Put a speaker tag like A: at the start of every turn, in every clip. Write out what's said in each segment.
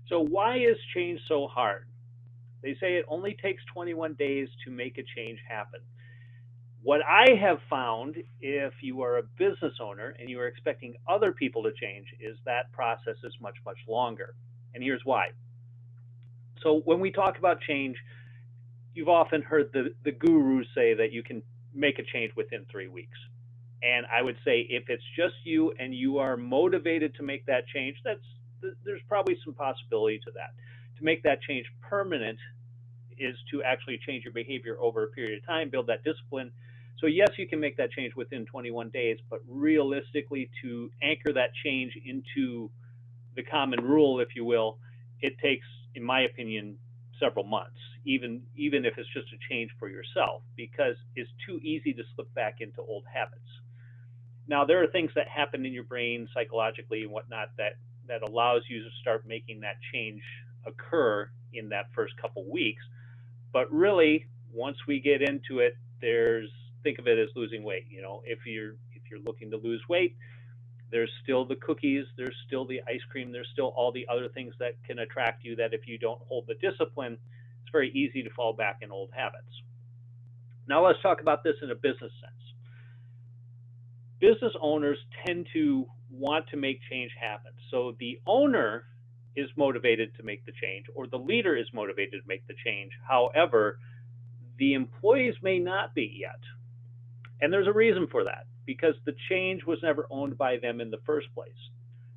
A: So why is change so hard? They say it only takes 21 days to make a change happen. What I have found, if you are a business owner and you are expecting other people to change, is that process is much, much longer. And here's why. So when we talk about change, you've often heard the gurus say that you can make a change within 3 weeks. And I would say if it's just you and you are motivated to make that change, there's probably some possibility to that. To make that change permanent is to actually change your behavior over a period of time, build that discipline. So yes, you can make that change within 21 days, but realistically, to anchor that change into the common rule, if you will, it takes, in my opinion, several months, even if it's just a change for yourself, because it's too easy to slip back into old habits. Now, there are things that happen in your brain psychologically and whatnot that allows you to start making that change occur in that first couple weeks. But really, once we get into it, there's think of it as losing weight. You know, if you're looking to lose weight, there's still the cookies, there's still the ice cream, there's still all the other things that can attract you that if you don't hold the discipline, it's very easy to fall back in old habits. Now let's talk about this in a business sense. Business owners tend to want to make change happen. So the owner is motivated to make the change, or the leader is motivated to make the change. However, the employees may not be yet. And there's a reason for that, because the change was never owned by them in the first place.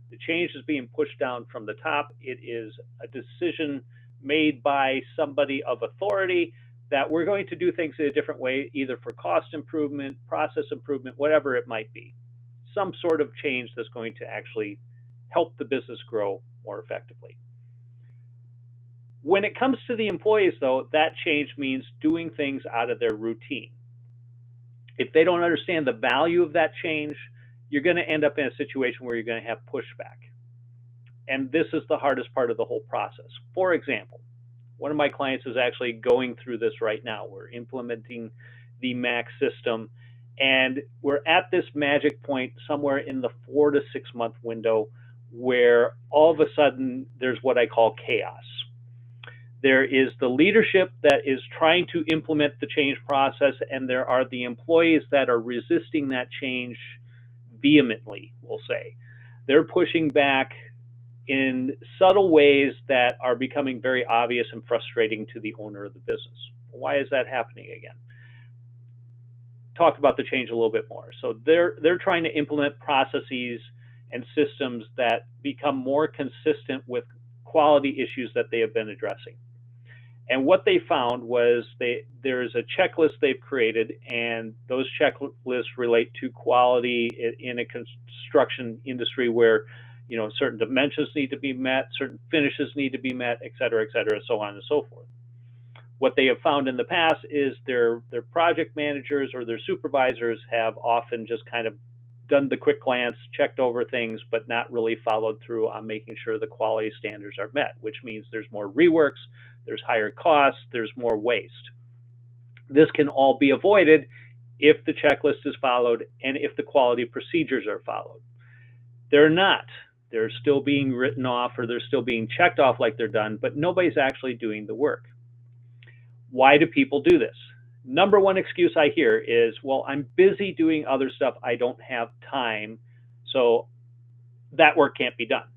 A: The change is being pushed down from the top. It is a decision made by somebody of authority that we're going to do things in a different way, either for cost improvement, process improvement, whatever it might be. Some sort of change that's going to actually help the business grow more effectively. When it comes to the employees, though, that change means doing things out of their routine. If they don't understand the value of that change, you're going to end up in a situation where you're going to have pushback. And this is the hardest part of the whole process. For example, one of my clients is actually going through this right now. We're implementing the MAAX system, and we're at this magic point somewhere in the 4 to 6 month window where all of a sudden there's what I call chaos. There is the leadership that is trying to implement the change process, and there are the employees that are resisting that change vehemently, we'll say. They're pushing back in subtle ways that are becoming very obvious and frustrating to the owner of the business. Why is that happening again? Talk about the change a little bit more. So they're trying to implement processes and systems that become more consistent with quality issues that they have been addressing. And what they found was there's a checklist they've created, and those checklists relate to quality in a construction industry where, you know, certain dimensions need to be met, certain finishes need to be met, et cetera, so on and so forth. What they have found in the past is their project managers or their supervisors have often just kind of done the quick glance, checked over things, but not really followed through on making sure the quality standards are met, which means there's more reworks, there's higher costs, there's more waste. This can all be avoided if the checklist is followed and if the quality procedures are followed. They're not. They're still being written off, or they're still being checked off like they're done, but nobody's actually doing the work. Why do people do this? Number one excuse I hear is, well, I'm busy doing other stuff. I don't have time, so that work can't be done.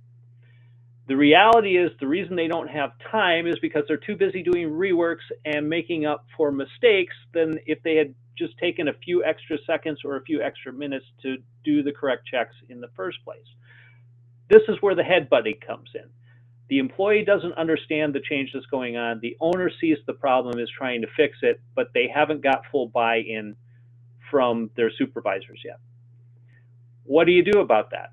A: The reality is the reason they don't have time is because they're too busy doing reworks and making up for mistakes than if they had just taken a few extra seconds or a few extra minutes to do the correct checks in the first place. This is where the headbutting comes in. The employee doesn't understand the change that's going on. The owner sees the problem, is trying to fix it, but they haven't got full buy-in from their supervisors yet. What do you do about that?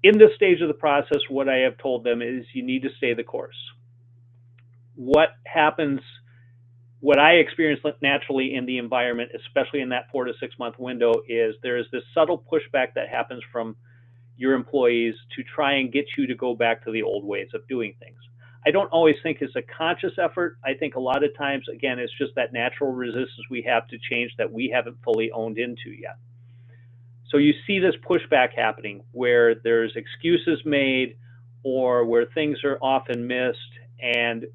A: In this stage of the process, what I have told them is you need to stay the course. What happens, what I experience naturally in the environment, especially in that 4 to 6 month window, is there is this subtle pushback that happens from your employees to try and get you to go back to the old ways of doing things. I don't always think it's a conscious effort. I think a lot of times, again, it's just that natural resistance we have to change that we haven't fully owned into yet. So you see this pushback happening where there's excuses made, or where things are often missed. And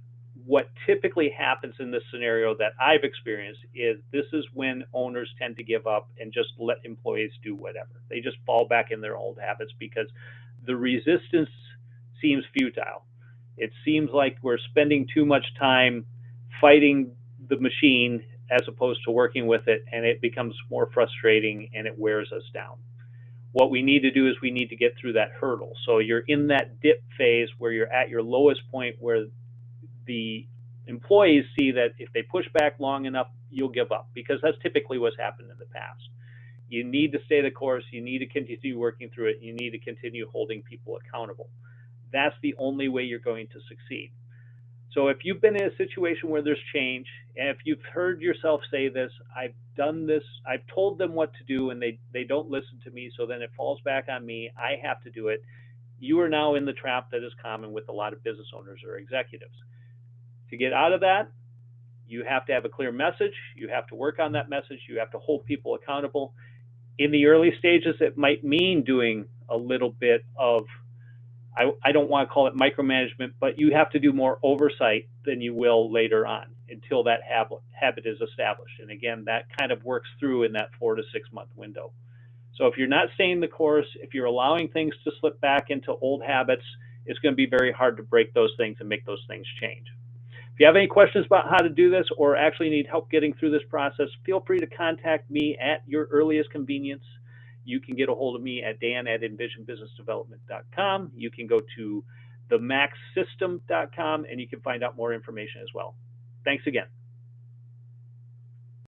A: what typically happens in this scenario that I've experienced is this is when owners tend to give up and just let employees do whatever. They just fall back in their old habits because the resistance seems futile. It seems like we're spending too much time fighting the machine as opposed to working with it, and it becomes more frustrating and it wears us down. What we need to do is we need to get through that hurdle. So you're in that dip phase where you're at your lowest point, where the employees see that if they push back long enough, you'll give up, because that's typically what's happened in the past. You need to stay the course. You need to continue working through it. You need to continue holding people accountable. That's the only way you're going to succeed. So if you've been in a situation where there's change, and if you've heard yourself say this, I've done this, I've told them what to do, and they don't listen to me, so then it falls back on me, I have to do it, you are now in the trap that is common with a lot of business owners or executives. To get out of that, you have to have a clear message. You have to work on that message. You have to hold people accountable. In the early stages, it might mean doing a little bit of, I don't want to call it micromanagement, but you have to do more oversight than you will later on until that habit is established. And again, that kind of works through in that 4 to 6 month window. So if you're not staying the course, if you're allowing things to slip back into old habits, it's going to be very hard to break those things and make those things change. If you have any questions about how to do this, or actually need help getting through this process, feel free to contact me at your earliest convenience. You can get a hold of me at dan@envisionbusinessdevelopment.com. You can go to themaaxsystem.com and you can find out more information as well. Thanks again.